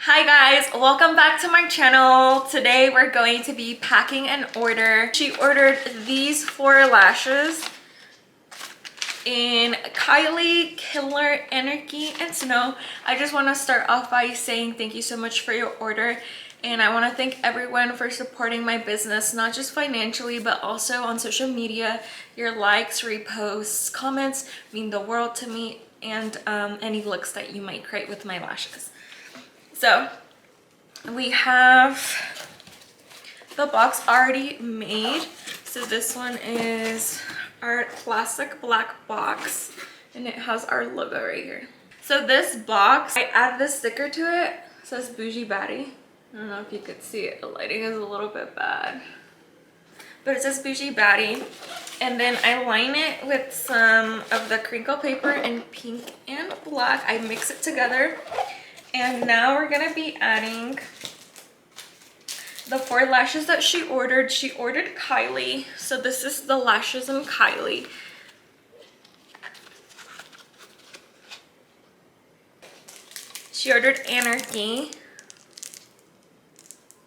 Hi guys, welcome back to my channel. Today we're going to be packing an order. She ordered these 4 lashes in Kylie, Killer, Anarchy, and Snow. I just want to start off by saying thank you so much for your order, and I want to thank everyone for supporting my business, not just financially but also on social media. Your likes, reposts, comments mean the world to me, and any looks that you might create with my lashes. So we have the box already made. So this one is our classic black box and it has our logo right here. So this box, I added this sticker to it. It says Bougie Baddie. I don't know if you could see it. The lighting is a little bit bad. But it says Bougie Baddie. And then I line it with some of the crinkle paper in pink and black. I mix it together. And now we're gonna be adding the 4 lashes that she ordered. She ordered Kylie. So this is the lashes in Kylie. She ordered Anarchy.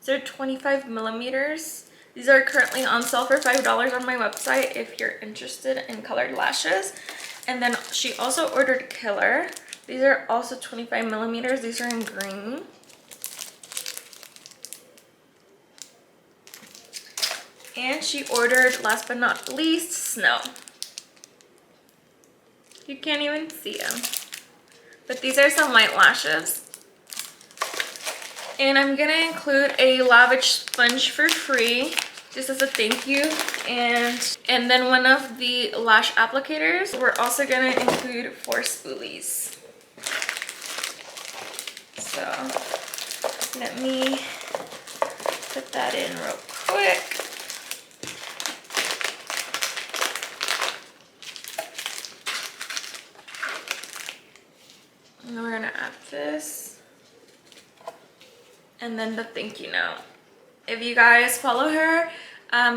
They're 25 millimeters. These are currently on sale for $5 on my website if you're interested in colored lashes. And then she also ordered Killer. These are also 25 millimeters. These are in green. And she ordered, last but not least, Snow. You can't even see them. But these are some light lashes. And I'm gonna include a lavish sponge for free, just as a thank you. And then one of the lash applicators. We're also gonna include 4 spoolies. So let me put that in real quick. And then we're gonna add this. And then the thank you note. If you guys follow her,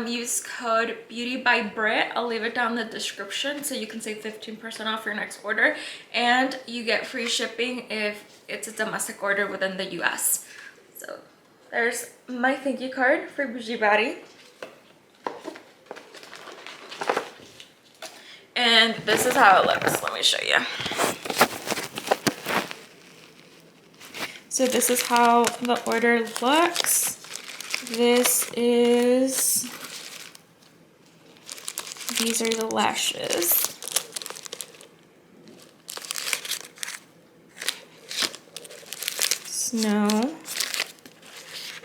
use code Beauty by Brit. I'll leave it down in the description so you can save 15% off your next order, and you get free shipping if it's a domestic order within the US. So there's my thank you card for Bougie Baddie. And this is how it looks. Let me show you. So this is how the order looks. These are the lashes. Snow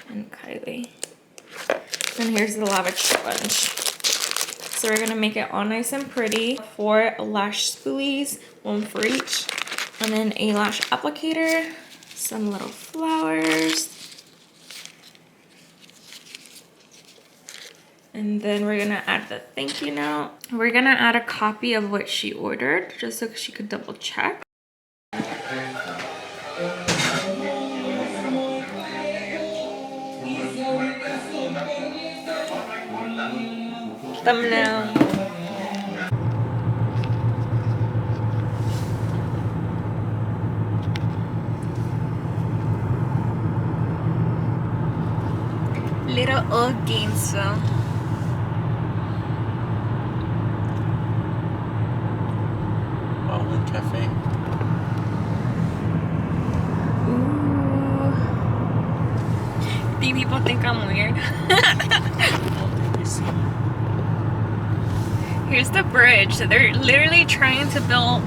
and Kylie. And here's the lavish sponge. So we're gonna make it all nice and pretty. 4 lash spoolies, 1 for each. And then a lash applicator, some little flowers. And then we're gonna add the thank you note. We're gonna add a copy of what she ordered, just so she could double check. Thumbnail. Little old Gainesville. Cafe. Ooh. Do people think I'm weird? Here's the bridge. So they're literally trying to build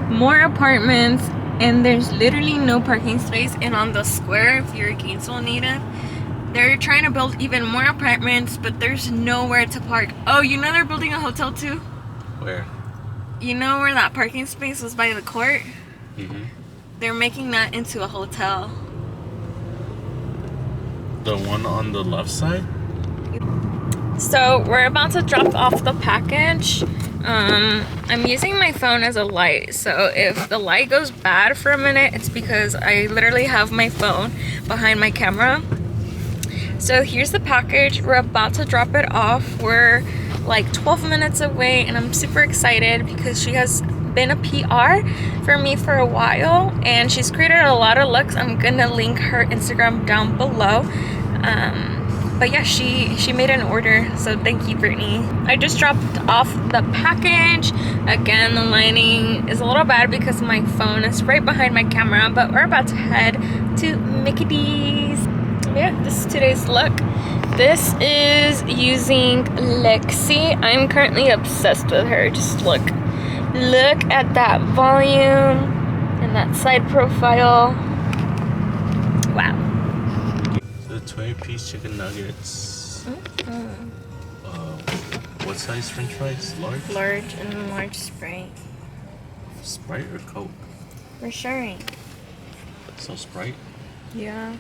more apartments, and there's literally no parking space. And on the square, if you're a Gainesville native, they're trying to build even more apartments, but there's nowhere to park. Oh, you know they're building a hotel too? Where? You know where that parking space was by the court? Mm-hmm. They're making that into a hotel. The one on the left side? So we're about to drop off the package. I'm using my phone as a light, so if the light goes bad for a minute, it's because I literally have my phone behind my camera. So here's the package. We're about to drop it off. We're like 12 minutes away, and I'm super excited because she has been a PR for me for a while, and she's created a lot of looks. I'm gonna link her Instagram down below. But yeah, she made an order, so thank you, Brittany. I just dropped off the package. Again, the lighting is a little bad because my phone is right behind my camera, but we're about to head to Mickey D's. Yeah, this is today's look. This is using Lexi. I'm currently obsessed with her. Just look at that volume and that side profile. Wow. The 20-piece chicken nuggets. What size French fries? Large? Large and large Sprite. Sprite or Coke? We're sharing. So Sprite? Yeah.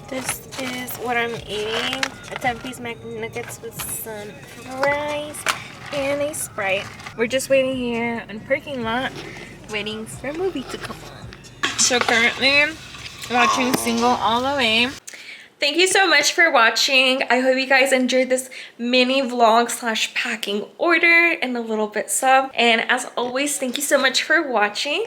This is what I'm eating. A 10-piece McNuggets with some fries and a Sprite. We're just waiting here in the parking lot, waiting for a movie to come on. So currently watching Single all the way. Thank you so much for watching. I hope you guys enjoyed this mini vlog slash packing order and a little bit sub. And as always, thank you so much for watching.